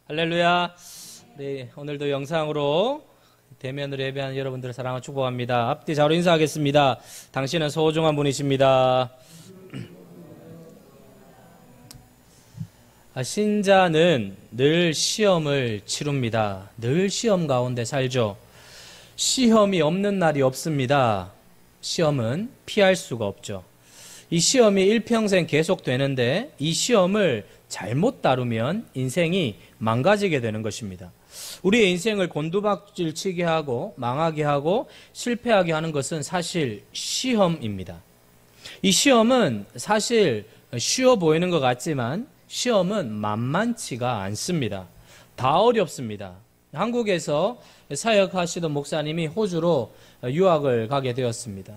할렐루야. 네, 오늘도 영상으로 대면으로 예배하는 여러분들을 사랑하고 축복합니다. 앞뒤 자로 인사하겠습니다. 당신은 소중한 분이십니다. 신자는 늘 시험을 치릅니다. 늘 시험 가운데 살죠. 시험이 없는 날이 없습니다. 시험은 피할 수가 없죠. 이 시험이 일평생 계속되는데 이 시험을 잘못 다루면 인생이 망가지게 되는 것입니다. 우리의 인생을 곤두박질 치게 하고 망하게 하고 실패하게 하는 것은 사실 시험입니다. 이 시험은 사실 쉬워 보이는 것 같지만 시험은 만만치가 않습니다. 다 어렵습니다. 한국에서 사역하시던 목사님이 호주로 유학을 가게 되었습니다.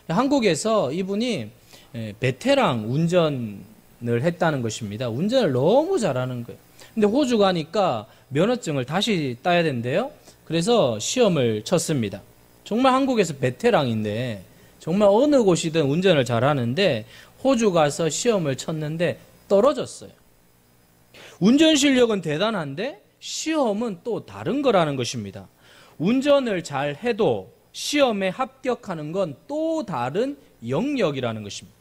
한국에서 이분이 베테랑 운전을 했다는 것입니다. 운전을 너무 잘하는 거예요. 근데 호주 가니까 면허증을 다시 따야 된대요. 그래서 시험을 쳤습니다. 정말 한국에서 베테랑인데 정말 어느 곳이든 운전을 잘하는데 호주 가서 시험을 쳤는데 떨어졌어요. 운전 실력은 대단한데 시험은 또 다른 거라는 것입니다. 운전을 잘 해도 시험에 합격하는 건 또 다른 영역이라는 것입니다.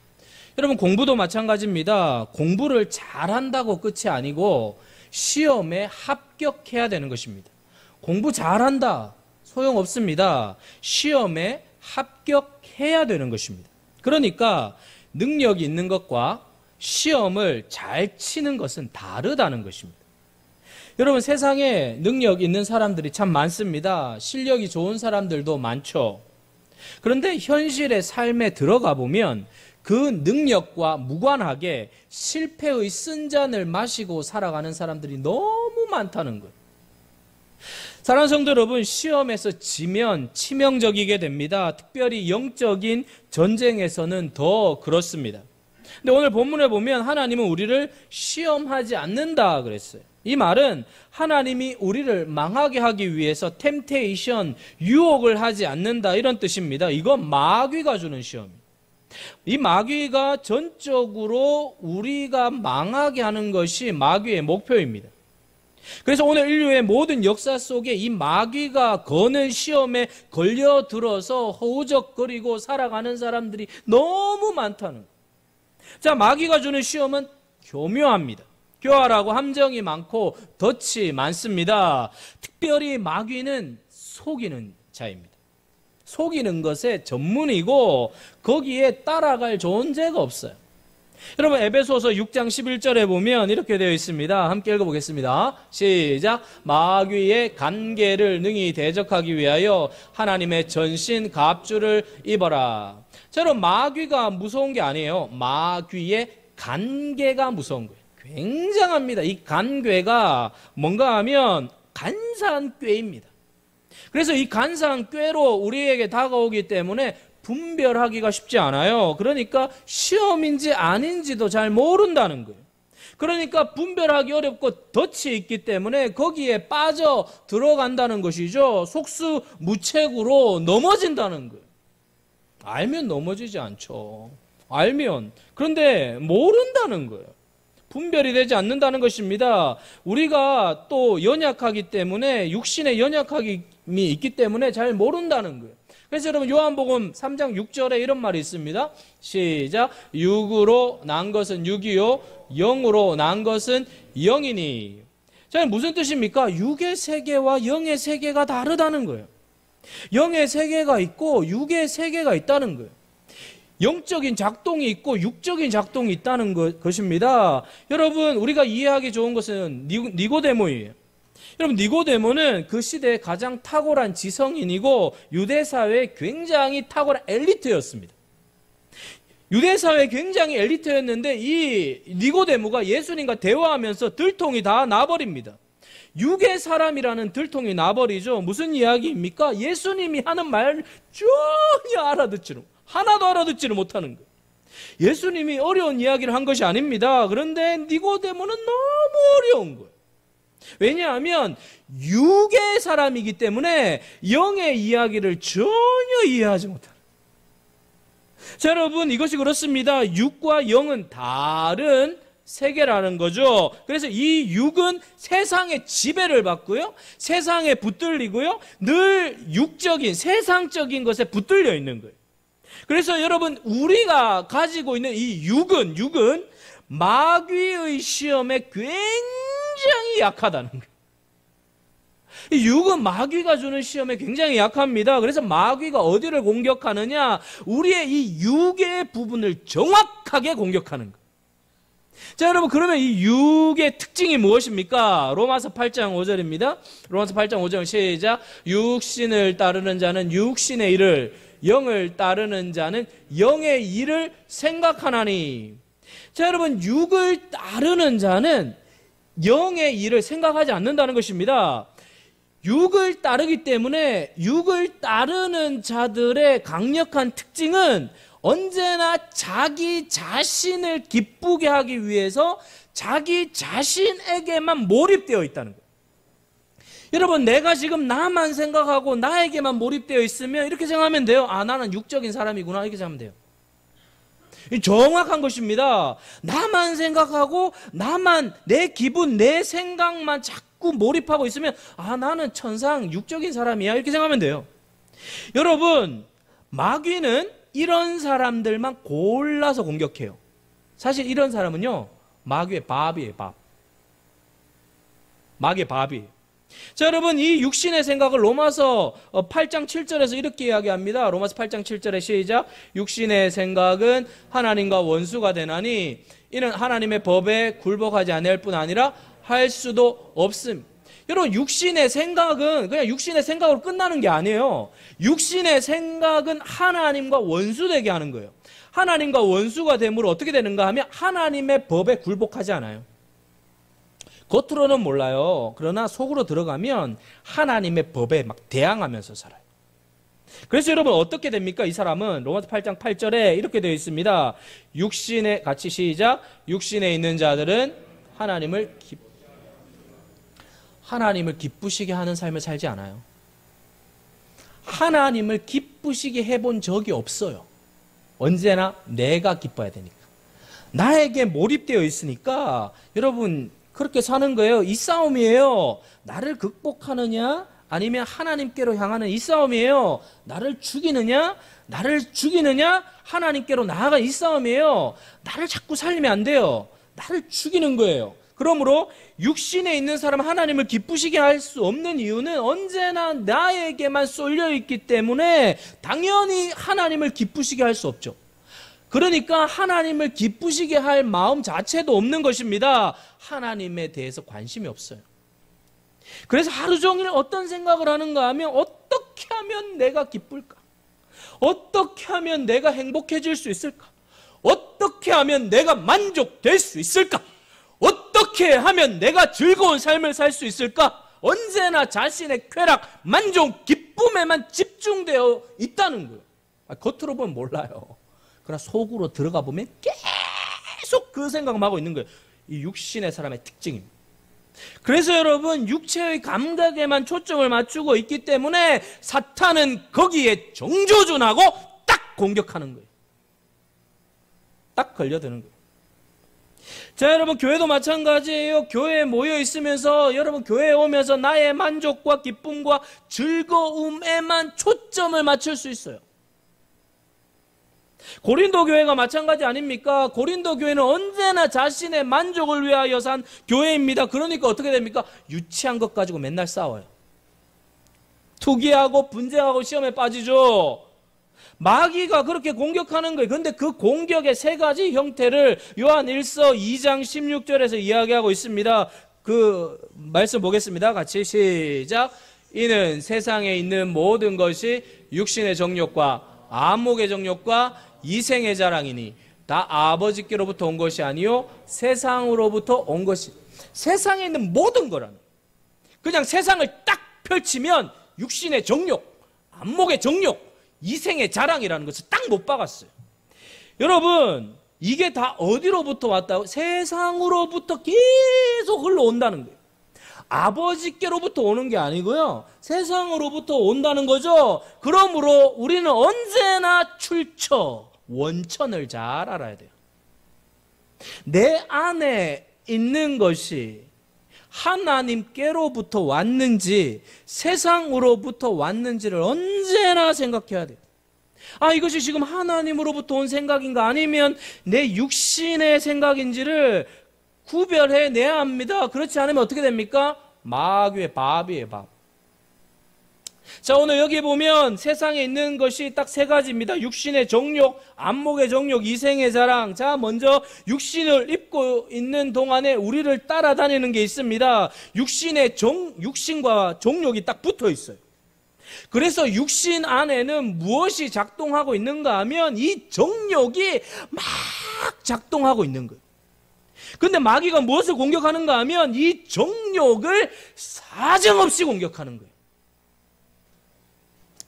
여러분, 공부도 마찬가지입니다. 공부를 잘한다고 끝이 아니고 시험에 합격해야 되는 것입니다. 공부 잘한다 소용없습니다. 시험에 합격해야 되는 것입니다. 그러니까 능력이 있는 것과 시험을 잘 치는 것은 다르다는 것입니다. 여러분, 세상에 능력 있는 사람들이 참 많습니다. 실력이 좋은 사람들도 많죠. 그런데 현실의 삶에 들어가 보면 그 능력과 무관하게 실패의 쓴잔을 마시고 살아가는 사람들이 너무 많다는 거예요. 사랑하는 성도 여러분, 시험에서 지면 치명적이게 됩니다. 특별히 영적인 전쟁에서는 더 그렇습니다. 근데 오늘 본문에 보면 하나님은 우리를 시험하지 않는다 그랬어요. 이 말은 하나님이 우리를 망하게 하기 위해서 템테이션, 유혹을 하지 않는다 이런 뜻입니다. 이건 마귀가 주는 시험입니다. 이 마귀가 전적으로 우리가 망하게 하는 것이 마귀의 목표입니다. 그래서 오늘 인류의 모든 역사 속에 이 마귀가 거는 시험에 걸려들어서 허우적거리고 살아가는 사람들이 너무 많다는 거예요. 자, 마귀가 주는 시험은 교묘합니다. 교활하고 함정이 많고 덫이 많습니다. 특별히 마귀는 속이는 자입니다. 속이는 것에 전문이고 거기에 따라갈 존재가 없어요. 여러분, 에베소서 6장 11절에 보면 이렇게 되어 있습니다. 함께 읽어보겠습니다. 시작. 마귀의 간계를 능히 대적하기 위하여 하나님의 전신 갑주를 입어라. 자, 여러분, 마귀가 무서운 게 아니에요. 마귀의 간계가 무서운 거예요. 굉장합니다. 이 간괴가 뭔가 하면 간사한 꾀입니다. 그래서 이 간사한 꾀로 우리에게 다가오기 때문에 분별하기가 쉽지 않아요. 그러니까 시험인지 아닌지도 잘 모른다는 거예요. 그러니까 분별하기 어렵고 덫이 있기 때문에 거기에 빠져 들어간다는 것이죠. 속수무책으로 넘어진다는 거예요. 알면 넘어지지 않죠. 알면. 그런데 모른다는 거예요. 분별이 되지 않는다는 것입니다. 우리가 또 연약하기 때문에, 육신의 연약함이 있기 때문에 잘 모른다는 거예요. 그래서 여러분, 요한복음 3장 6절에 이런 말이 있습니다. 시작. 육으로 난 것은 육이요 영으로 난 것은 영이니. 자, 무슨 뜻입니까? 육의 세계와 영의 세계가 다르다는 거예요. 영의 세계가 있고 육의 세계가 있다는 거예요. 영적인 작동이 있고 육적인 작동이 있다는 것입니다. 여러분, 우리가 이해하기 좋은 것은 니고데모예요. 여러분, 니고데모는 그 시대의 가장 탁월한 지성인이고 유대사회의 굉장히 탁월한 엘리트였습니다. 유대사회의 굉장히 엘리트였는데 이 니고데모가 예수님과 대화하면서 들통이 다 나버립니다. 육의 사람이라는 들통이 나버리죠. 무슨 이야기입니까? 예수님이 하는 말 전혀 알아듣지를 하나도 알아듣지를 못하는 거예요. 예수님이 어려운 이야기를 한 것이 아닙니다. 그런데 니고데모는 너무 어려운 거예요. 왜냐하면 육의 사람이기 때문에 영의 이야기를 전혀 이해하지 못하는 거예요. 자, 여러분, 이것이 그렇습니다. 육과 영은 다른 세계라는 거죠. 그래서 이 육은 세상의 지배를 받고요, 세상에 붙들리고요, 늘 육적인 세상적인 것에 붙들려 있는 거예요. 그래서 여러분, 우리가 가지고 있는 이 육은 마귀의 시험에 굉장히 약하다는 거예요. 이 육은 마귀가 주는 시험에 굉장히 약합니다. 그래서 마귀가 어디를 공격하느냐? 우리의 이 육의 부분을 정확하게 공격하는 거예요. 자, 여러분, 그러면 이 육의 특징이 무엇입니까? 로마서 8장 5절입니다. 로마서 8장 5절 시작. 육신을 따르는 자는 육신의 일을, 영을 따르는 자는 영의 일을 생각하나니. 자, 여러분, 육을 따르는 자는 영의 일을 생각하지 않는다는 것입니다. 육을 따르기 때문에 육을 따르는 자들의 강력한 특징은 언제나 자기 자신을 기쁘게 하기 위해서 자기 자신에게만 몰입되어 있다는 거예요. 여러분, 내가 지금 나만 생각하고 나에게만 몰입되어 있으면 이렇게 생각하면 돼요. 아, 나는 육적인 사람이구나, 이렇게 생각하면 돼요. 정확한 것입니다. 나만 생각하고 나만, 내 기분, 내 생각만 자꾸 몰입하고 있으면 아, 나는 천상 육적인 사람이야, 이렇게 생각하면 돼요. 여러분, 마귀는 이런 사람들만 골라서 공격해요. 사실 이런 사람은요, 마귀의 밥이에요, 밥. 마귀의 밥이에요. 자, 여러분, 이 육신의 생각을 로마서 8장 7절에서 이렇게 이야기합니다. 로마서 8장 7절에 시작. 육신의 생각은 하나님과 원수가 되나니 이는 하나님의 법에 굴복하지 않을 뿐 아니라 할 수도 없음. 여러분, 육신의 생각은 그냥 육신의 생각으로 끝나는 게 아니에요. 육신의 생각은 하나님과 원수되게 하는 거예요. 하나님과 원수가 됨으로 어떻게 되는가 하면 하나님의 법에 굴복하지 않아요. 겉으로는 몰라요. 그러나 속으로 들어가면 하나님의 법에 막 대항하면서 살아요. 그래서 여러분, 어떻게 됩니까? 이 사람은 로마서 8장 8절에 이렇게 되어 있습니다. 육신에, 같이 시작. 육신에 있는 자들은 하나님을 기쁘시게 하는 삶을 살지 않아요. 하나님을 기쁘시게 해본 적이 없어요. 언제나 내가 기뻐야 되니까. 나에게 몰입되어 있으니까 여러분, 그렇게 사는 거예요. 이 싸움이에요. 나를 극복하느냐 아니면 하나님께로 향하는 이 싸움이에요. 나를 죽이느냐 하나님께로 나아가 이 싸움이에요. 나를 자꾸 살리면 안 돼요. 나를 죽이는 거예요. 그러므로 육신에 있는 사람은 하나님을 기쁘시게 할 수 없는 이유는 언제나 나에게만 쏠려 있기 때문에 당연히 하나님을 기쁘시게 할 수 없죠. 그러니까 하나님을 기쁘시게 할 마음 자체도 없는 것입니다. 하나님에 대해서 관심이 없어요. 그래서 하루 종일 어떤 생각을 하는가 하면 어떻게 하면 내가 기쁠까? 어떻게 하면 내가 행복해질 수 있을까? 어떻게 하면 내가 만족될 수 있을까? 어떻게 하면 내가 즐거운 삶을 살 수 있을까? 언제나 자신의 쾌락, 만족, 기쁨에만 집중되어 있다는 거예요. 겉으로 보면 몰라요. 그러나 속으로 들어가 보면 계속 그 생각만 하고 있는 거예요. 이 육신의 사람의 특징입니다. 그래서 여러분, 육체의 감각에만 초점을 맞추고 있기 때문에 사탄은 거기에 정조준하고 딱 공격하는 거예요. 딱 걸려드는 거예요. 자, 여러분, 교회도 마찬가지예요. 교회에 모여 있으면서 여러분, 교회에 오면서 나의 만족과 기쁨과 즐거움에만 초점을 맞출 수 있어요. 고린도 교회가 마찬가지 아닙니까? 고린도 교회는 언제나 자신의 만족을 위하여 산 교회입니다. 그러니까 어떻게 됩니까? 유치한 것 가지고 맨날 싸워요. 투기하고 분쟁하고 시험에 빠지죠. 마귀가 그렇게 공격하는 거예요. 그런데 그 공격의 세 가지 형태를 요한 1서 2장 16절에서 이야기하고 있습니다. 그 말씀 보겠습니다. 같이 시작. 이는 세상에 있는 모든 것이 육신의 정욕과 안목의 정욕과 이생의 자랑이니 다 아버지께로부터 온 것이 아니요 세상으로부터 온 것이. 세상에 있는 모든 거라는, 그냥 세상을 딱 펼치면 육신의 정욕, 안목의 정욕, 이생의 자랑이라는 것을 딱 못 박았어요. 여러분, 이게 다 어디로부터 왔다고? 세상으로부터 계속 흘러온다는 거예요. 아버지께로부터 오는 게 아니고요, 세상으로부터 온다는 거죠. 그러므로 우리는 언제나 출처, 원천을 잘 알아야 돼요. 내 안에 있는 것이 하나님께로부터 왔는지 세상으로부터 왔는지를 언제나 생각해야 돼요. 이것이 지금 하나님으로부터 온 생각인가 아니면 내 육신의 생각인지를 구별해내야 합니다. 그렇지 않으면 어떻게 됩니까? 마귀의 밥이에요, 밥. 자, 오늘 여기 보면 세상에 있는 것이 딱 세 가지입니다. 육신의 정욕, 안목의 정욕, 이생의 자랑. 자, 먼저 육신을 입고 있는 동안에 우리를 따라다니는 게 있습니다. 육신과 정욕이 딱 붙어 있어요. 그래서 육신 안에는 무엇이 작동하고 있는가 하면 이 정욕이 막 작동하고 있는 거예요. 근데 마귀가 무엇을 공격하는가 하면 이 정욕을 사정없이 공격하는 거예요.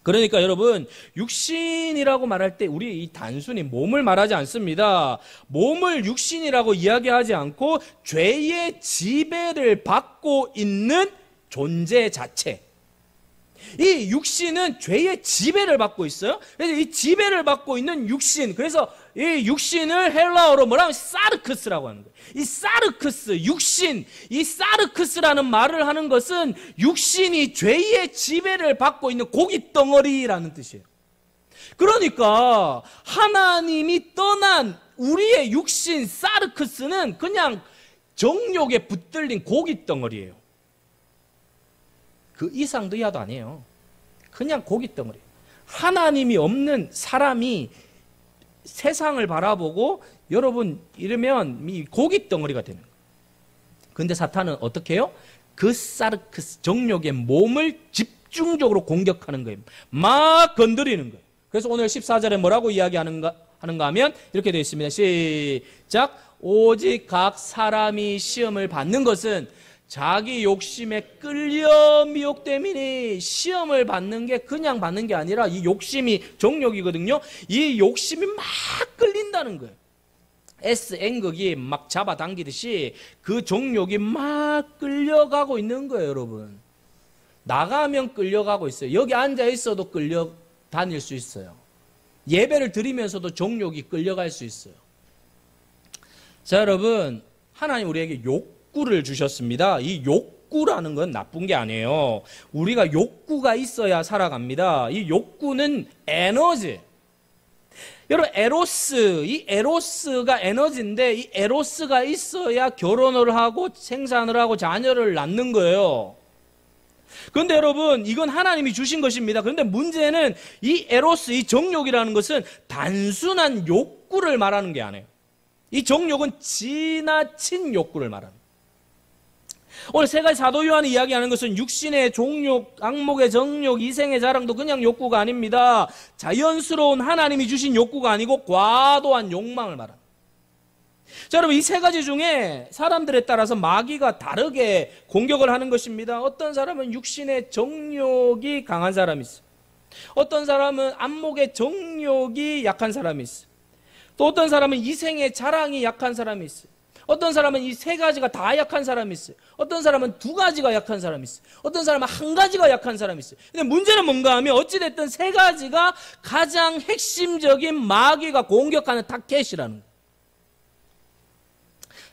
그러니까 여러분, 육신이라고 말할 때 우리 이 단순히 몸을 말하지 않습니다. 몸을 육신이라고 이야기하지 않고 죄의 지배를 받고 있는 존재 자체. 이 육신은 죄의 지배를 받고 있어요. 그래서 이 지배를 받고 있는 육신, 그래서 이 육신을 헬라어로 뭐라고 하면 사르크스라고 하는 거예요. 이 사르크스, 육신, 이 사르크스라는 말을 하는 것은 육신이 죄의 지배를 받고 있는 고깃덩어리라는 뜻이에요. 그러니까 하나님이 떠난 우리의 육신 사르크스는 그냥 정욕에 붙들린 고깃덩어리예요. 그 이상도 이하도 아니에요. 그냥 고깃덩어리. 하나님이 없는 사람이 세상을 바라보고 여러분 이러면 이 고깃덩어리가 되는 거예요. 근데 사탄은 어떻게 해요? 그 사르크스 정욕의 몸을 집중적으로 공격하는 거예요. 막 건드리는 거예요. 그래서 오늘 14절에 뭐라고 이야기하는가 하면 이렇게 되어 있습니다. 시작. 오직 각 사람이 시험을 받는 것은 자기 욕심에 끌려 미혹됨이니. 시험을 받는 게 그냥 받는 게 아니라 이 욕심이 정욕이거든요. 이 욕심이 막 끌린다는 거예요. S행극이 막 잡아당기듯이 그 정욕이 막 끌려가고 있는 거예요, 여러분. 나가면 끌려가고 있어요. 여기 앉아 있어도 끌려다닐 수 있어요. 예배를 드리면서도 정욕이 끌려갈 수 있어요. 자, 여러분, 하나님 우리에게 욕구를 주셨습니다. 이 욕구라는 건 나쁜 게 아니에요. 우리가 욕구가 있어야 살아갑니다. 이 욕구는 에너지. 여러분, 이 에로스가 에너지인데 이 에로스가 있어야 결혼을 하고 생산을 하고 자녀를 낳는 거예요. 그런데 여러분, 이건 하나님이 주신 것입니다. 그런데 문제는 이 에로스, 이 정욕이라는 것은 단순한 욕구를 말하는 게 아니에요. 이 정욕은 지나친 욕구를 말합니다. 오늘 세 가지 사도 요한이 이야기하는 것은 육신의 종욕, 안목의 정욕, 이생의 자랑도 그냥 욕구가 아닙니다. 자연스러운 하나님이 주신 욕구가 아니고 과도한 욕망을 말합니다. 자, 여러분, 이 세 가지 중에 사람들에 따라서 마귀가 다르게 공격을 하는 것입니다. 어떤 사람은 육신의 정욕이 강한 사람이 있어요. 어떤 사람은 안목의 정욕이 약한 사람이 있어요. 또 어떤 사람은 이생의 자랑이 약한 사람이 있어요. 어떤 사람은 이 세 가지가 다 약한 사람이 있어요. 어떤 사람은 두 가지가 약한 사람이 있어요. 어떤 사람은 한 가지가 약한 사람이 있어요. 근데 문제는 뭔가 하면 어찌됐든 세 가지가 가장 핵심적인 마귀가 공격하는 타켓이라는 거예요.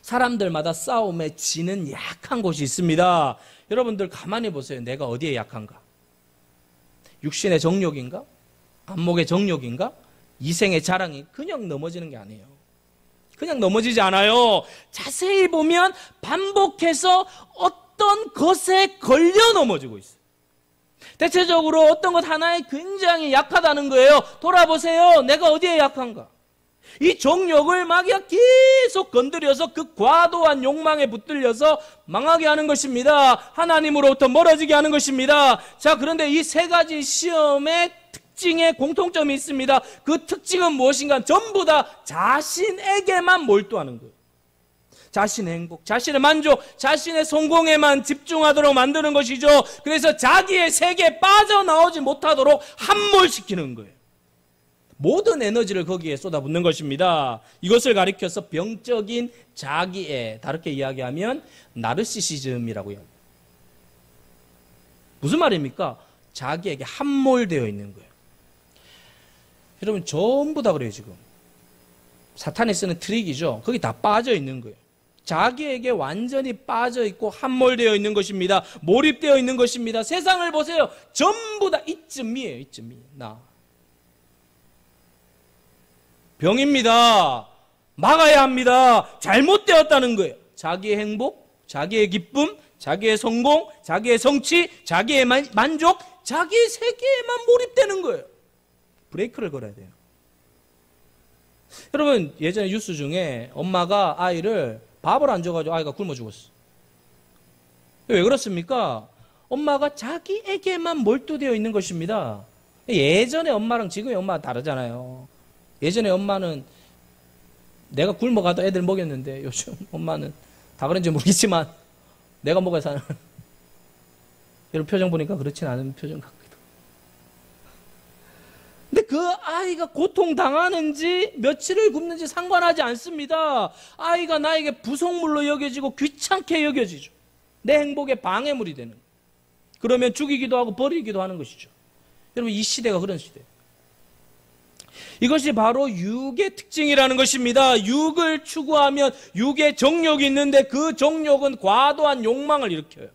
사람들마다 싸움에 지는 약한 곳이 있습니다. 여러분들 가만히 보세요. 내가 어디에 약한가? 육신의 정욕인가? 안목의 정욕인가? 이생의 자랑이 그냥 넘어지는 게 아니에요. 그냥 넘어지지 않아요. 자세히 보면 반복해서 어떤 것에 걸려 넘어지고 있어요. 대체적으로 어떤 것 하나에 굉장히 약하다는 거예요. 돌아보세요. 내가 어디에 약한가? 이 정욕을 마귀가 계속 건드려서 그 과도한 욕망에 붙들려서 망하게 하는 것입니다. 하나님으로부터 멀어지게 하는 것입니다. 자, 그런데 이 세 가지 시험의 특징에 공통점이 있습니다. 그 특징은 무엇인가? 전부 다 자신에게만 몰두하는 거예요. 자신의 행복, 자신의 만족, 자신의 성공에만 집중하도록 만드는 것이죠. 그래서 자기의 세계에 빠져나오지 못하도록 함몰시키는 거예요. 모든 에너지를 거기에 쏟아붓는 것입니다. 이것을 가리켜서 병적인 자기애, 다르게 이야기하면 나르시시즘이라고 해요. 무슨 말입니까? 자기에게 함몰되어 있는 거예요. 여러분, 전부 다 그래요, 지금. 사탄이 쓰는 트릭이죠. 거기 다 빠져 있는 거예요. 자기에게 완전히 빠져 있고 함몰되어 있는 것입니다. 몰입되어 있는 것입니다. 세상을 보세요. 전부 다 이쯤이에요. 이쯤이. 나. 병입니다. 막아야 합니다. 잘못되었다는 거예요. 자기의 행복, 자기의 기쁨, 자기의 성공, 자기의 성취, 자기의 만족, 자기의 세계에만 몰입되는 거예요. 브레이크를 걸어야 돼요. 여러분, 예전에 뉴스 중에 엄마가 아이를 밥을 안 줘가지고 아이가 굶어 죽었어. 왜 그렇습니까? 엄마가 자기에게만 몰두되어 있는 것입니다. 예전에 엄마랑 지금의 엄마가 다르잖아요. 예전에 엄마는 내가 굶어가도 애들 먹였는데 요즘 엄마는 다 그런지 모르겠지만 내가 먹어야 사는. 여러분 표정 보니까 그렇진 않은 표정 같기도. 근데 그 아이가 고통당하는지 며칠을 굶는지 상관하지 않습니다. 아이가 나에게 부속물로 여겨지고 귀찮게 여겨지죠. 내 행복에 방해물이 되는. 그러면 죽이기도 하고 버리기도 하는 것이죠. 여러분 이 시대가 그런 시대예요. 이것이 바로 육의 특징이라는 것입니다. 육을 추구하면 육의 정욕이 있는데 그 정욕은 과도한 욕망을 일으켜요.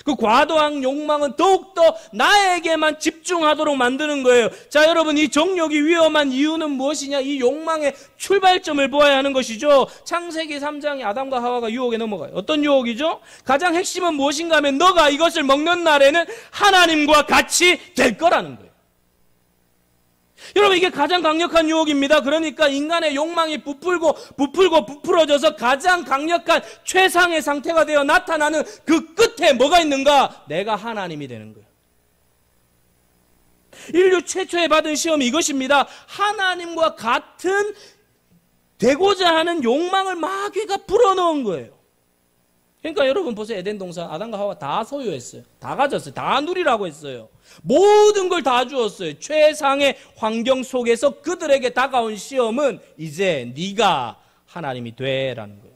그 과도한 욕망은 더욱더 나에게만 집중하도록 만드는 거예요. 자, 여러분, 이 정욕이 위험한 이유는 무엇이냐? 이 욕망의 출발점을 보아야 하는 것이죠. 창세기 3장에 아담과 하와가 유혹에 넘어가요. 어떤 유혹이죠? 가장 핵심은 무엇인가 하면 너가 이것을 먹는 날에는 하나님과 같이 될 거라는 거예요. 여러분 이게 가장 강력한 유혹입니다. 그러니까 인간의 욕망이 부풀어져서 가장 강력한 최상의 상태가 되어 나타나는 그 끝에 뭐가 있는가? 내가 하나님이 되는 거예요. 인류 최초에 받은 시험이 이것입니다. 하나님과 같은 되고자 하는 욕망을 마귀가 불어넣은 거예요. 그러니까 여러분 보세요. 에덴 동산 아담과 하와 다 소유했어요. 다 가졌어요. 다 누리라고 했어요. 모든 걸 다 주었어요. 최상의 환경 속에서 그들에게 다가온 시험은 이제 네가 하나님이 되라는 거예요.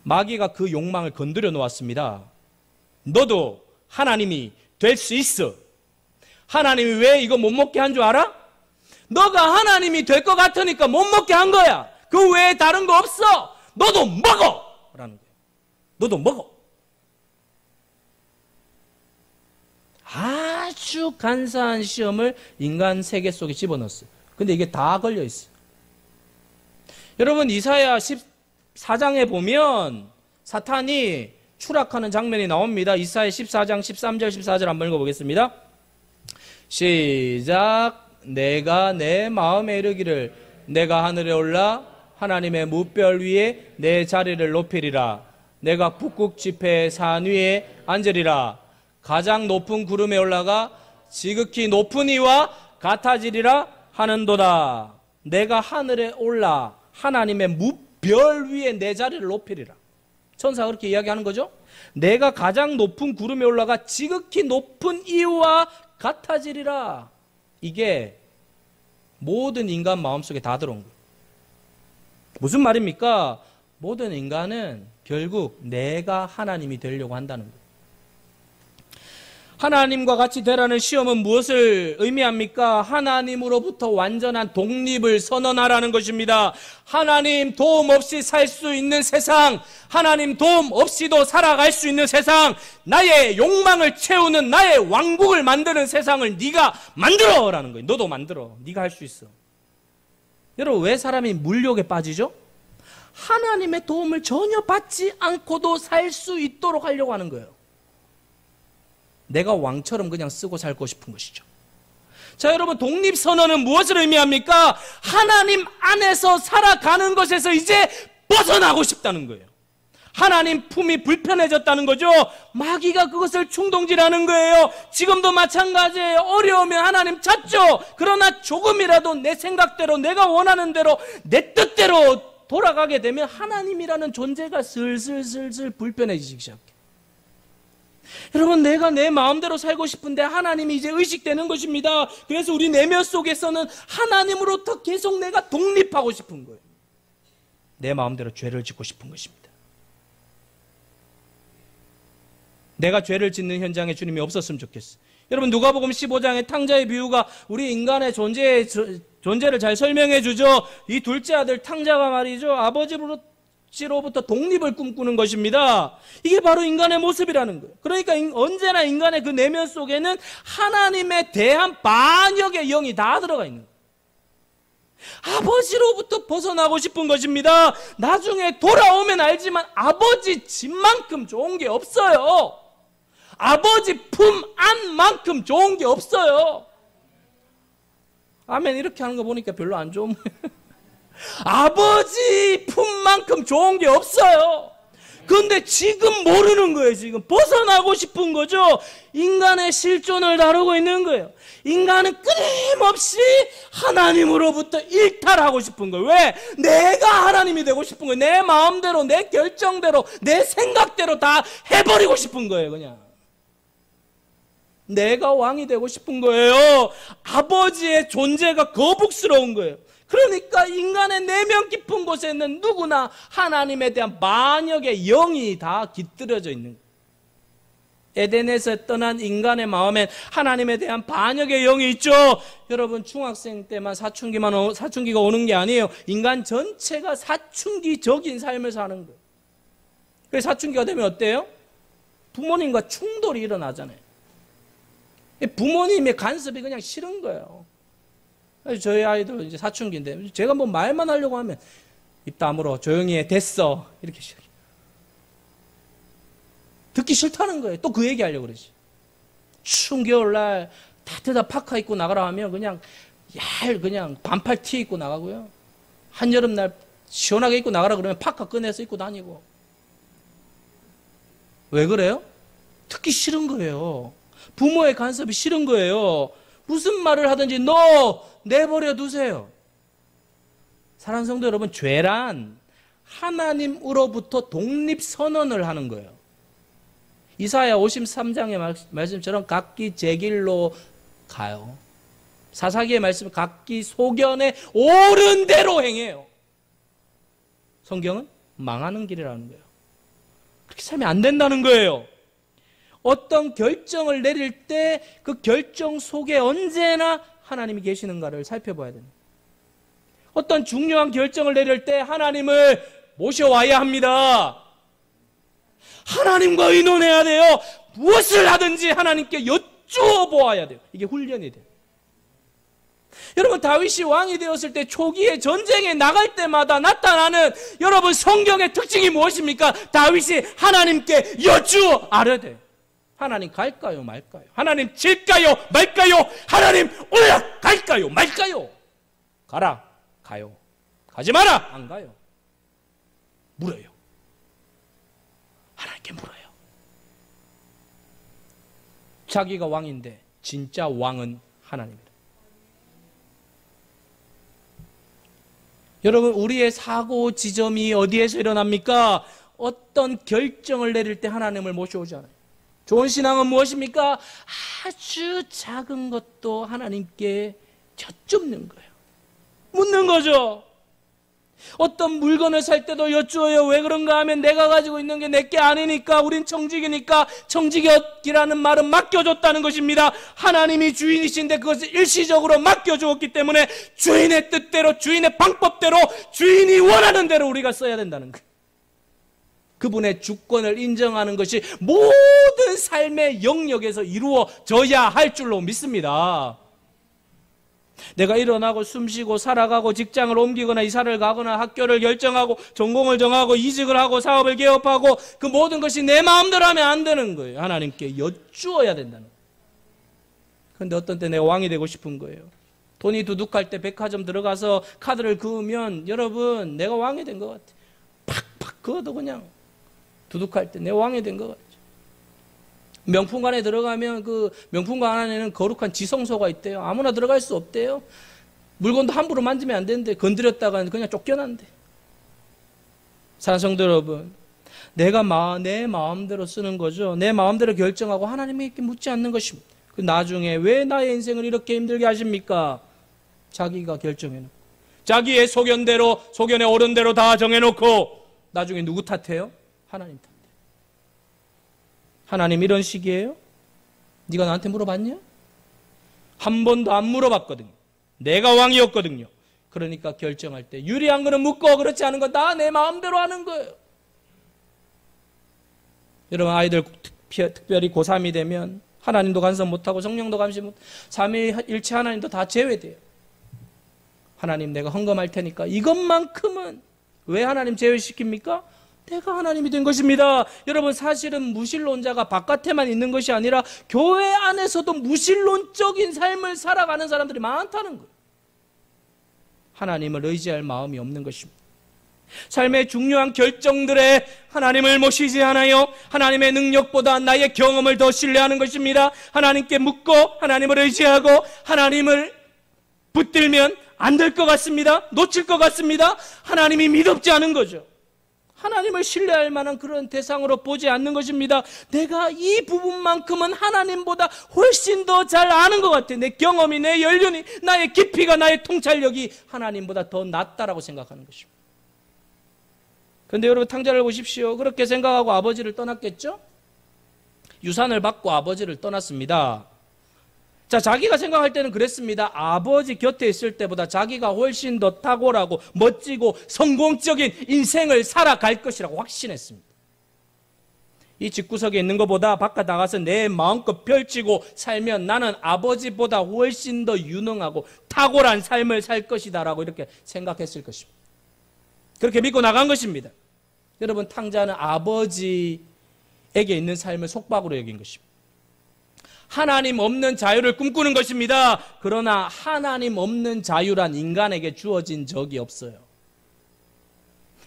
마귀가 그 욕망을 건드려 놓았습니다. 너도 하나님이 될 수 있어. 하나님이 왜 이거 못 먹게 한 줄 알아? 너가 하나님이 될 것 같으니까 못 먹게 한 거야. 그 외에 다른 거 없어. 너도 먹어! 라는 거예요. 너도 먹어. 아주 간사한 시험을 인간 세계 속에 집어넣었어요. 근데 이게 다 걸려 있어요. 여러분 이사야 14장에 보면 사탄이 추락하는 장면이 나옵니다. 이사야 14장 13절 14절 한번 읽어보겠습니다. 시작. 내가 내 마음에 이르기를 내가 하늘에 올라 하나님의 무별 위에 내 자리를 높이리라. 내가 북극 지폐의 산 위에 앉으리라. 가장 높은 구름에 올라가 지극히 높은 이와 같아지리라 하는도다. 내가 하늘에 올라 하나님의 무별 위에 내 자리를 높이리라. 천사가 그렇게 이야기하는 거죠. 내가 가장 높은 구름에 올라가 지극히 높은 이와 같아지리라. 이게 모든 인간 마음속에 다 들어온 거예요. 무슨 말입니까? 모든 인간은 결국 내가 하나님이 되려고 한다는 거예요. 하나님과 같이 되라는 시험은 무엇을 의미합니까? 하나님으로부터 완전한 독립을 선언하라는 것입니다. 하나님 도움 없이 살 수 있는 세상, 하나님 도움 없이도 살아갈 수 있는 세상, 나의 욕망을 채우는 나의 왕국을 만드는 세상을 네가 만들어라는 거예요. 너도 만들어. 네가 할 수 있어. 여러분 왜 사람이 물욕에 빠지죠? 하나님의 도움을 전혀 받지 않고도 살 수 있도록 하려고 하는 거예요. 내가 왕처럼 그냥 쓰고 살고 싶은 것이죠. 자, 여러분 독립선언은 무엇을 의미합니까? 하나님 안에서 살아가는 것에서 이제 벗어나고 싶다는 거예요. 하나님 품이 불편해졌다는 거죠. 마귀가 그것을 충동질하는 거예요. 지금도 마찬가지예요. 어려우면 하나님 찾죠. 그러나 조금이라도 내 생각대로 내가 원하는 대로 내 뜻대로 돌아가게 되면 하나님이라는 존재가 슬슬 불편해지기 시작해요. 여러분 내가 내 마음대로 살고 싶은데 하나님이 이제 의식되는 것입니다. 그래서 우리 내면 속에서는 하나님으로부터 계속 내가 독립하고 싶은 거예요. 내 마음대로 죄를 짓고 싶은 것입니다. 내가 죄를 짓는 현장에 주님이 없었으면 좋겠어요. 여러분 누가복음 15장의 탕자의 비유가 우리 인간의 존재를 잘 설명해 주죠. 이 둘째 아들 탕자가 말이죠, 아버지로부터 독립을 꿈꾸는 것입니다. 이게 바로 인간의 모습이라는 거예요. 그러니까 언제나 인간의 그 내면 속에는 하나님에 대한 반역의 영이 다 들어가 있는 거예요. 아버지로부터 벗어나고 싶은 것입니다. 나중에 돌아오면 알지만 아버지 집만큼 좋은 게 없어요. 아버지 품 안만큼 좋은 게 없어요. 아멘. 이렇게 하는 거 보니까 별로 안 좋은 거예요. 아버지 품만큼 좋은 게 없어요. 그런데 지금 모르는 거예요. 지금 벗어나고 싶은 거죠. 인간의 실존을 다루고 있는 거예요. 인간은 끊임없이 하나님으로부터 일탈하고 싶은 거예요. 왜? 내가 하나님이 되고 싶은 거예요. 내 마음대로, 내 결정대로, 내 생각대로 다 해버리고 싶은 거예요. 그냥 내가 왕이 되고 싶은 거예요. 아버지의 존재가 거북스러운 거예요. 그러니까 인간의 내면 깊은 곳에는 누구나 하나님에 대한 반역의 영이 다 깃들여져 있는 거예요. 에덴에서 떠난 인간의 마음엔 하나님에 대한 반역의 영이 있죠. 여러분 중학생 때만 사춘기가 오는 게 아니에요. 인간 전체가 사춘기적인 삶을 사는 거예요. 그래서 사춘기가 되면 어때요? 부모님과 충돌이 일어나잖아요. 부모님의 간섭이 그냥 싫은 거예요. 저희 아이도 이제 사춘기인데 제가 뭐 말만 하려고 하면 입 다물어, 조용히 해, 됐어, 이렇게 시작해. 듣기 싫다는 거예요. 또 그 얘기 하려고 그러지. 추운 겨울날 따뜻한 파카 입고 나가라 하면 그냥 그냥 반팔 티 입고 나가고요. 한여름날 시원하게 입고 나가라 그러면 파카 꺼내서 입고 다니고. 왜 그래요? 듣기 싫은 거예요. 부모의 간섭이 싫은 거예요. 무슨 말을 하든지 내버려 두세요. 사랑하는 성도 여러분, 죄란 하나님으로부터 독립선언을 하는 거예요. 이사야 53장의 말씀처럼 각기 제 길로 가요. 사사기의 말씀, 각기 소견에 옳은 대로 행해요. 성경은 망하는 길이라는 거예요. 그렇게 살면 안 된다는 거예요. 어떤 결정을 내릴 때 그 결정 속에 언제나 하나님이 계시는가를 살펴봐야 됩니다. 어떤 중요한 결정을 내릴 때 하나님을 모셔와야 합니다. 하나님과 의논해야 돼요. 무엇을 하든지 하나님께 여쭈어 보아야 돼요. 이게 훈련이 돼요. 여러분 다윗이 왕이 되었을 때 초기에 전쟁에 나갈 때마다 나타나는 여러분 성경의 특징이 무엇입니까? 다윗이 하나님께 여쭈어 알아야 돼요. 하나님 갈까요 말까요? 하나님 질까요 말까요? 하나님 올라갈까요 말까요? 가라, 가요. 가지 마라, 안 가요. 물어요. 하나님께 물어요. 자기가 왕인데 진짜 왕은 하나님입니다. 여러분 우리의 사고 지점이 어디에서 일어납니까? 어떤 결정을 내릴 때 하나님을 모셔오잖아요. 좋은 신앙은 무엇입니까? 아주 작은 것도 하나님께 여쭙는 거예요. 묻는 거죠. 어떤 물건을 살 때도 여쭈어요. 왜 그런가 하면 내가 가지고 있는 게 내게 아니니까, 우린 청직이니까. 청직이라는 말은 맡겨줬다는 것입니다. 하나님이 주인이신데 그것을 일시적으로 맡겨주었기 때문에 주인의 뜻대로, 주인의 방법대로, 주인이 원하는 대로 우리가 써야 된다는 거예요. 그분의 주권을 인정하는 것이 모든 삶의 영역에서 이루어져야 할 줄로 믿습니다. 내가 일어나고 숨쉬고 살아가고 직장을 옮기거나 이사를 가거나 학교를 결정하고 전공을 정하고 이직을 하고 사업을 개업하고 그 모든 것이 내 마음대로 하면 안 되는 거예요. 하나님께 여쭈어야 된다는 거예요. 그런데 어떤 때 내가 왕이 되고 싶은 거예요. 돈이 두둑할 때 백화점 들어가서 카드를 그으면 여러분 내가 왕이 된 것 같아요. 팍팍 그어도 그냥 두둑할 때 내 왕이 된 것 같죠. 명품관에 들어가면 그 명품관 안에는 거룩한 지성소가 있대요. 아무나 들어갈 수 없대요. 물건도 함부로 만지면 안 되는데 건드렸다가 그냥 쫓겨난대. 사랑하는 성도 여러분, 내가 내 마음대로 쓰는 거죠. 내 마음대로 결정하고 하나님에게 묻지 않는 것입니다. 그 나중에 왜 나의 인생을 이렇게 힘들게 하십니까? 자기가 결정해놓고 자기의 소견대로, 소견에 옳은 대로 다 정해놓고 나중에 누구 탓해요? 하나님 탓. 하나님 이런 식이에요? 네가 나한테 물어봤냐? 한 번도 안 물어봤거든요. 내가 왕이었거든요. 그러니까 결정할 때 유리한 거는 묻고 그렇지 않은 건 다 내 마음대로 하는 거예요. 여러분 아이들 특별히 고3이 되면 하나님도 간섭 못하고 성령도 감시 못하고 삼위일체 하나님도 다 제외돼요. 하나님 내가 헌금할 테니까 이것만큼은 왜 하나님 제외시킵니까? 내가 하나님이 된 것입니다. 여러분 사실은 무신론자가 바깥에만 있는 것이 아니라 교회 안에서도 무신론적인 삶을 살아가는 사람들이 많다는 거예요. 하나님을 의지할 마음이 없는 것입니다. 삶의 중요한 결정들에 하나님을 모시지 않아요. 하나님의 능력보다 나의 경험을 더 신뢰하는 것입니다. 하나님께 묻고 하나님을 의지하고 하나님을 붙들면 안 될 것 같습니다. 놓칠 것 같습니다. 하나님이 믿음지 않은 거죠. 하나님을 신뢰할 만한 그런 대상으로 보지 않는 것입니다. 내가 이 부분만큼은 하나님보다 훨씬 더 잘 아는 것 같아. 내 경험이, 내 연륜이, 나의 깊이가, 나의 통찰력이 하나님보다 더 낫다라고 생각하는 것입니다. 그런데 여러분 탕자를 보십시오. 그렇게 생각하고 아버지를 떠났겠죠? 유산을 받고 아버지를 떠났습니다. 자, 자기가 생각할 때는 그랬습니다. 아버지 곁에 있을 때보다 자기가 훨씬 더 탁월하고 멋지고 성공적인 인생을 살아갈 것이라고 확신했습니다. 이 집구석에 있는 것보다 바깥 나가서 내 마음껏 펼치고 살면 나는 아버지보다 훨씬 더 유능하고 탁월한 삶을 살 것이다 라고 이렇게 생각했을 것입니다. 그렇게 믿고 나간 것입니다. 여러분 탕자는 아버지에게 있는 삶을 속박으로 여긴 것입니다. 하나님 없는 자유를 꿈꾸는 것입니다. 그러나 하나님 없는 자유란 인간에게 주어진 적이 없어요.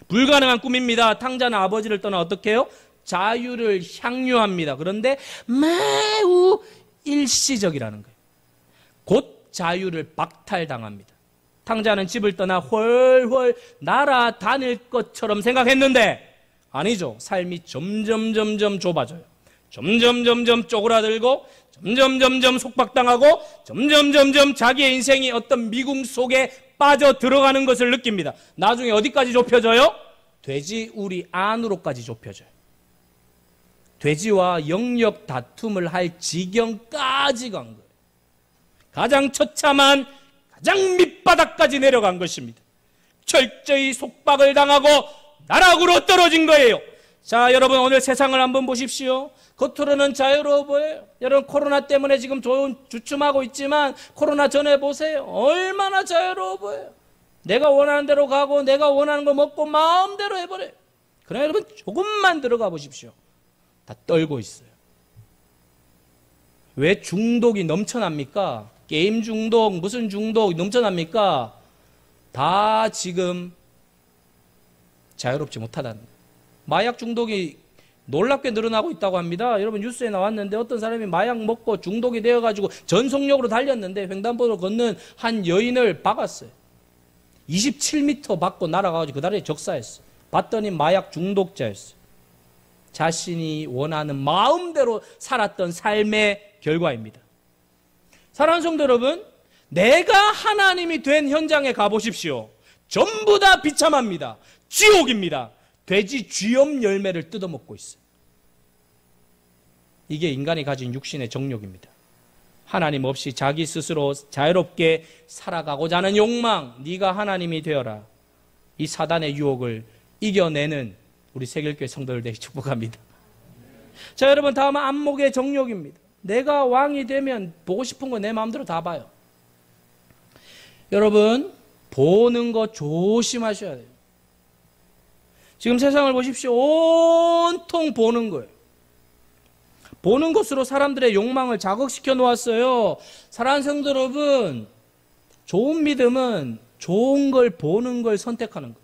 불가능한 꿈입니다. 탕자는 아버지를 떠나 어떻게 해요? 자유를 향유합니다. 그런데 매우 일시적이라는 거예요. 곧 자유를 박탈당합니다. 탕자는 집을 떠나 훨훨 날아다닐 것처럼 생각했는데 아니죠. 삶이 점점 좁아져요. 점점 쪼그라들고 점점 속박당하고 점점 자기의 인생이 어떤 미궁 속에 빠져 들어가는 것을 느낍니다. 나중에 어디까지 좁혀져요? 돼지우리 안으로까지 좁혀져요. 돼지와 영역 다툼을 할 지경까지 간 거예요. 가장 처참한 가장 밑바닥까지 내려간 것입니다. 철저히 속박을 당하고 나락으로 떨어진 거예요. 자, 여러분 오늘 세상을 한번 보십시오. 겉으로는 자유로워 보여요. 여러분 코로나 때문에 지금 주춤하고 있지만 코로나 전에 보세요. 얼마나 자유로워 보여요. 내가 원하는 대로 가고 내가 원하는 거 먹고 마음대로 해버려요. 그러나 여러분 조금만 들어가 보십시오. 다 떨고 있어요. 왜 중독이 넘쳐납니까? 게임 중독, 무슨 중독 넘쳐납니까? 다 지금 자유롭지 못하다는 거예요. 마약 중독이 놀랍게 늘어나고 있다고 합니다. 여러분 뉴스에 나왔는데 어떤 사람이 마약 먹고 중독이 되어가지고 전속력으로 달렸는데 횡단보도를 걷는 한 여인을 박았어요. 27m 받고 날아가가지고 그 다리에 적사했어요. 봤더니 마약 중독자였어요. 자신이 원하는 마음대로 살았던 삶의 결과입니다. 사랑하는 성도 여러분, 내가 하나님이 된 현장에 가보십시오. 전부 다 비참합니다. 지옥입니다. 돼지 쥐염 열매를 뜯어먹고 있어요. 이게 인간이 가진 육신의 정욕입니다. 하나님 없이 자기 스스로 자유롭게 살아가고자 하는 욕망, 네가 하나님이 되어라. 이 사단의 유혹을 이겨내는 우리 세길교회 성도들 되기 축복합니다. 자, 여러분 다음은 안목의 정욕입니다. 내가 왕이 되면 보고 싶은 거 내 마음대로 다 봐요. 여러분 보는 거 조심하셔야 돼요. 지금 세상을 보십시오. 온통 보는 거예요. 보는 것으로 사람들의 욕망을 자극시켜 놓았어요. 사랑하는 성도 여러분, 좋은 믿음은 좋은 걸 보는 걸 선택하는 거예요.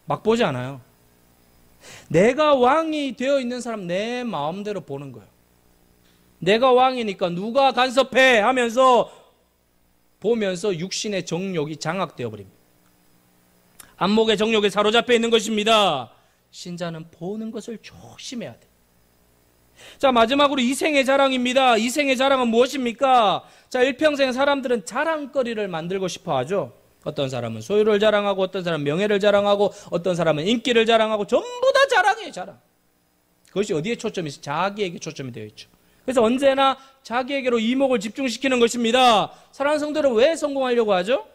막 보지 않아요. 내가 왕이 되어 있는 사람 내 마음대로 보는 거예요. 내가 왕이니까 누가 간섭해 하면서 보면서 육신의 정욕이 장악되어 버립니다. 안목의 정욕에 사로잡혀 있는 것입니다. 신자는 보는 것을 조심해야 돼요. 자, 마지막으로 이생의 자랑입니다. 이생의 자랑은 무엇입니까? 자, 일평생 사람들은 자랑거리를 만들고 싶어 하죠. 어떤 사람은 소유를 자랑하고 어떤 사람은 명예를 자랑하고 어떤 사람은 인기를 자랑하고 전부 다 자랑이에요. 자랑. 그것이 어디에 초점이 있어요? 자기에게 초점이 되어 있죠. 그래서 언제나 자기에게로 이목을 집중시키는 것입니다. 사랑하는 성도들은 왜 성공하려고 하죠?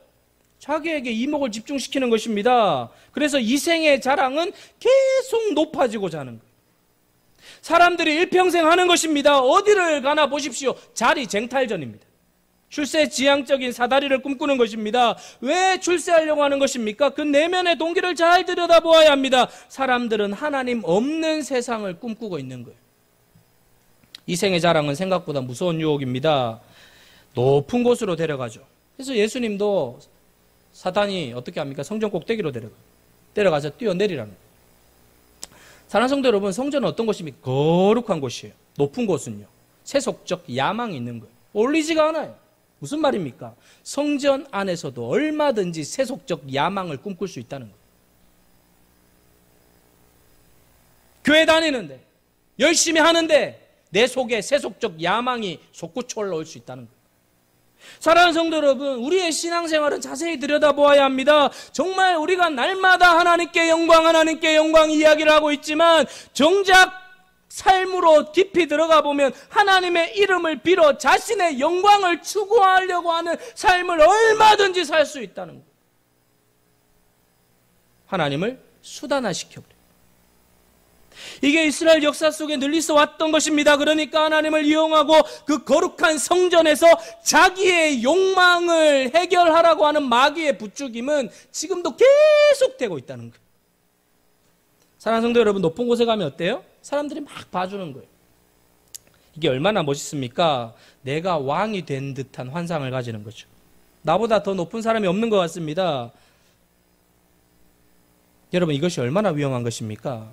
자기에게 이목을 집중시키는 것입니다. 그래서 이생의 자랑은 계속 높아지고자 하는 거예요. 사람들이 일평생 하는 것입니다. 어디를 가나 보십시오. 자리 쟁탈전입니다. 출세 지향적인 사다리를 꿈꾸는 것입니다. 왜 출세하려고 하는 것입니까? 그 내면의 동기를 잘 들여다보아야 합니다. 사람들은 하나님 없는 세상을 꿈꾸고 있는 거예요. 이생의 자랑은 생각보다 무서운 유혹입니다. 높은 곳으로 데려가죠. 그래서 예수님도 사단이 어떻게 합니까? 성전 꼭대기로 데려가서 뛰어내리라는 거예요. 사랑하는 성도 여러분, 성전은 어떤 곳입니까? 거룩한 곳이에요. 높은 곳은요, 세속적 야망이 있는 거예요. 어울리지가 않아요. 무슨 말입니까? 성전 안에서도 얼마든지 세속적 야망을 꿈꿀 수 있다는 거예요. 교회 다니는데, 열심히 하는데 내 속에 세속적 야망이 솟구쳐 올라올 수 있다는 거예요. 사랑하는 성도 여러분, 우리의 신앙생활은 자세히 들여다보아야 합니다. 정말 우리가 날마다 하나님께 영광 이야기를 하고 있지만 정작 삶으로 깊이 들어가 보면 하나님의 이름을 빌어 자신의 영광을 추구하려고 하는 삶을 얼마든지 살 수 있다는 거예요. 하나님을 수단화시켜버려요. 이게 이스라엘 역사 속에 늘 있어 왔던 것입니다. 그러니까 하나님을 이용하고 그 거룩한 성전에서 자기의 욕망을 해결하라고 하는 마귀의 부추김은 지금도 계속되고 있다는 거예요. 사랑하는 성도 여러분, 높은 곳에 가면 어때요? 사람들이 막 봐주는 거예요. 이게 얼마나 멋있습니까? 내가 왕이 된 듯한 환상을 가지는 거죠. 나보다 더 높은 사람이 없는 것 같습니다. 여러분, 이것이 얼마나 위험한 것입니까?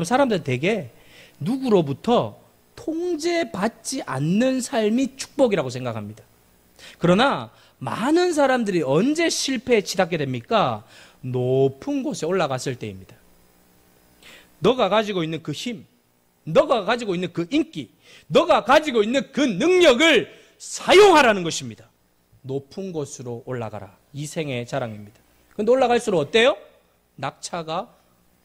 사람들은 대개 누구로부터 통제받지 않는 삶이 축복이라고 생각합니다. 그러나 많은 사람들이 언제 실패에 치닫게 됩니까? 높은 곳에 올라갔을 때입니다. 너가 가지고 있는 그 힘, 너가 가지고 있는 그 인기, 너가 가지고 있는 그 능력을 사용하라는 것입니다. 높은 곳으로 올라가라. 이생의 자랑입니다. 그런데 올라갈수록 어때요? 낙차가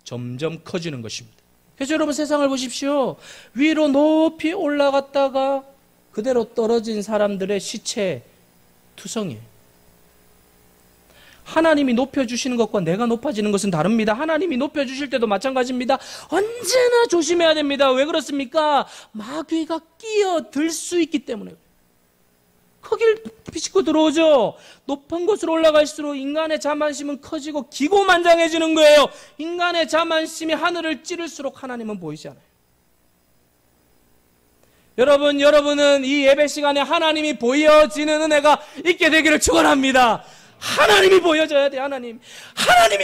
점점 커지는 것입니다. 그래서 여러분, 세상을 보십시오. 위로 높이 올라갔다가 그대로 떨어진 사람들의 시체 투성이에요. 하나님이 높여주시는 것과 내가 높아지는 것은 다릅니다. 하나님이 높여주실 때도 마찬가지입니다. 언제나 조심해야 됩니다. 왜 그렇습니까? 마귀가 끼어들 수 있기 때문에. 거길 비집고 들어오죠. 높은 곳으로 올라갈수록 인간의 자만심은 커지고 기고만장해지는 거예요. 인간의 자만심이 하늘을 찌를수록 하나님은 보이지 않아요. 여러분은 이 예배 시간에 하나님이 보여지는 은혜가 있게 되기를 축원합니다. 하나님이 보여져야 돼요. 하나님이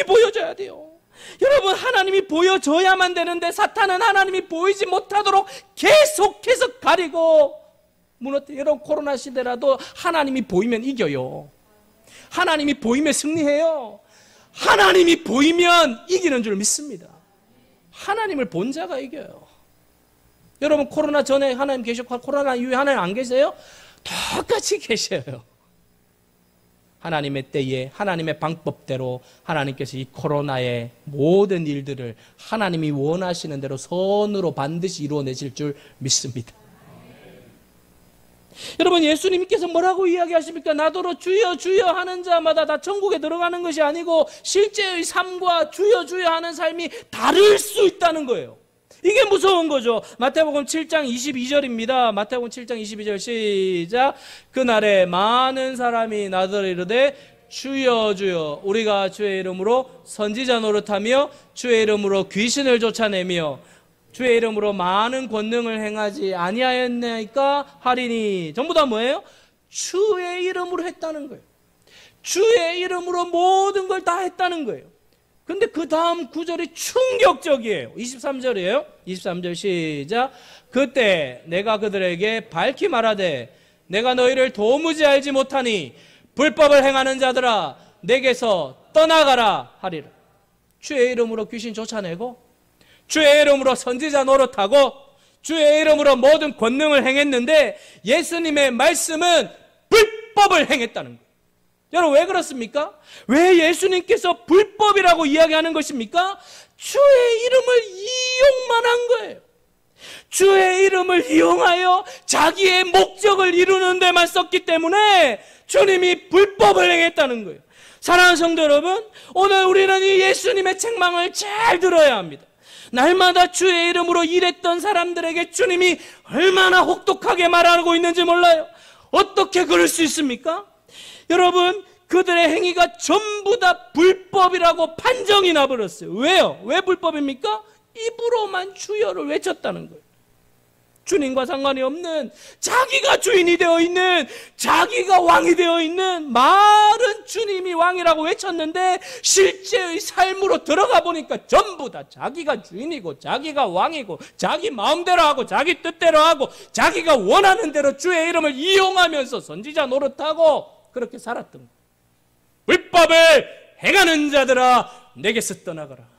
보여져야 돼요. 여러분, 하나님이 보여줘야만 되는데 사탄은 하나님이 보이지 못하도록 계속해서 가리고 무너뜨려. 여러분, 코로나 시대라도 하나님이 보이면 이겨요. 하나님이 보이면 승리해요. 하나님이 보이면 이기는 줄 믿습니다. 하나님을 본 자가 이겨요. 여러분, 코로나 전에 하나님 계셨고 코로나 이후에 하나님 안 계세요? 똑같이 계셔요. 하나님의 때에 하나님의 방법대로 하나님께서 이 코로나의 모든 일들을 하나님이 원하시는 대로 선으로 반드시 이루어내실 줄 믿습니다. 여러분, 예수님께서 뭐라고 이야기하십니까? 나더러 주여 주여 하는 자마다 다 천국에 들어가는 것이 아니고 실제의 삶과 주여 주여 하는 삶이 다를 수 있다는 거예요. 이게 무서운 거죠. 마태복음 7장 22절입니다. 마태복음 7장 22절 시작. 그날에 많은 사람이 나더러 이르되 주여 주여 우리가 주의 이름으로 선지자 노릇하며 주의 이름으로 귀신을 쫓아내며 주의 이름으로 많은 권능을 행하지 아니하였나이까 하리니. 전부 다 뭐예요? 주의 이름으로 했다는 거예요. 주의 이름으로 모든 걸 다 했다는 거예요. 근데 그 다음 구절이 충격적이에요. 23절이에요. 23절 시작. 그때 내가 그들에게 밝히 말하되 내가 너희를 도무지 알지 못하니 불법을 행하는 자들아 내게서 떠나가라 하리라. 주의 이름으로 귀신 쫓아내고 주의 이름으로 선지자 노릇하고 주의 이름으로 모든 권능을 행했는데 예수님의 말씀은 불법을 행했다는 거예요. 여러분, 왜 그렇습니까? 왜 예수님께서 불법이라고 이야기하는 것입니까? 주의 이름을 이용만 한 거예요. 주의 이름을 이용하여 자기의 목적을 이루는 데만 썼기 때문에 주님이 불법을 행했다는 거예요. 사랑하는 성도 여러분, 오늘 우리는 이 예수님의 책망을 잘 들어야 합니다. 날마다 주의 이름으로 일했던 사람들에게 주님이 얼마나 혹독하게 말하고 있는지 몰라요. 어떻게 그럴 수 있습니까? 여러분, 그들의 행위가 전부 다 불법이라고 판정이 나버렸어요. 왜요? 왜 불법입니까? 입으로만 주여를 외쳤다는 거예요. 주님과 상관이 없는, 자기가 주인이 되어 있는, 자기가 왕이 되어 있는, 말은 주님이 왕이라고 외쳤는데 실제의 삶으로 들어가 보니까 전부 다 자기가 주인이고 자기가 왕이고 자기 마음대로 하고 자기 뜻대로 하고 자기가 원하는 대로 주의 이름을 이용하면서 선지자 노릇하고 그렇게 살았던 거예요. 불법을 행하는 자들아 내게서 떠나가라.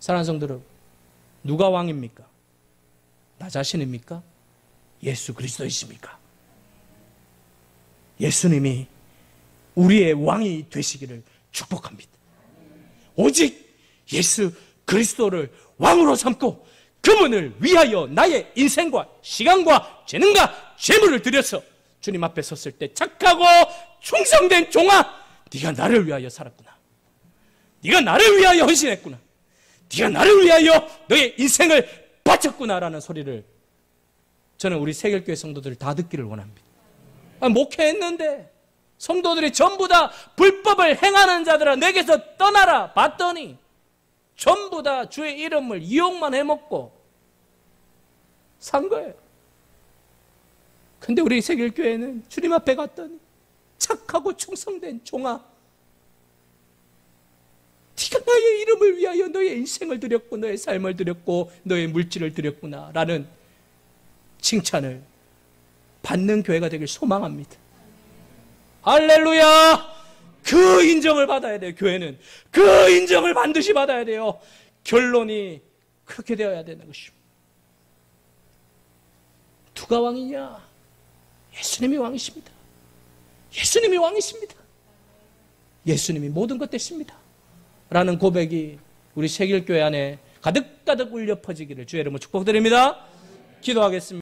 사랑하는 성도 여러분, 누가 왕입니까? 나 자신입니까? 예수 그리스도이십니까? 예수님이 우리의 왕이 되시기를 축복합니다. 오직 예수 그리스도를 왕으로 삼고 그분을 위하여 나의 인생과 시간과 재능과 재물을 들여서 주님 앞에 섰을 때 착하고 충성된 종아, 네가 나를 위하여 살았구나. 네가 나를 위하여 헌신했구나. 네가 나를 위하여 너의 인생을 바쳤구나라는 소리를 저는 우리 세길교회 성도들 다 듣기를 원합니다. 목회했는데 성도들이 전부 다 불법을 행하는 자들아 내게서 떠나라 봤더니 전부 다 주의 이름을 이용만 해먹고 산 거예요. 근데 우리 세길교회는 주님 앞에 갔더니 착하고 충성된 종아, 네가 나의 이름을 위하여 너의 인생을 드렸고 너의 삶을 드렸고 너의 물질을 드렸구나 라는 칭찬을 받는 교회가 되길 소망합니다. 할렐루야! 그 인정을 받아야 돼요. 교회는 그 인정을 반드시 받아야 돼요. 결론이 그렇게 되어야 되는 것입니다. 누가 왕이냐? 예수님이 왕이십니다. 예수님이 왕이십니다. 예수님이 모든 것 되십니다 라는 고백이 우리 세길교회 안에 가득가득 울려 퍼지기를 주의 이름으로 축복드립니다. 기도하겠습니다.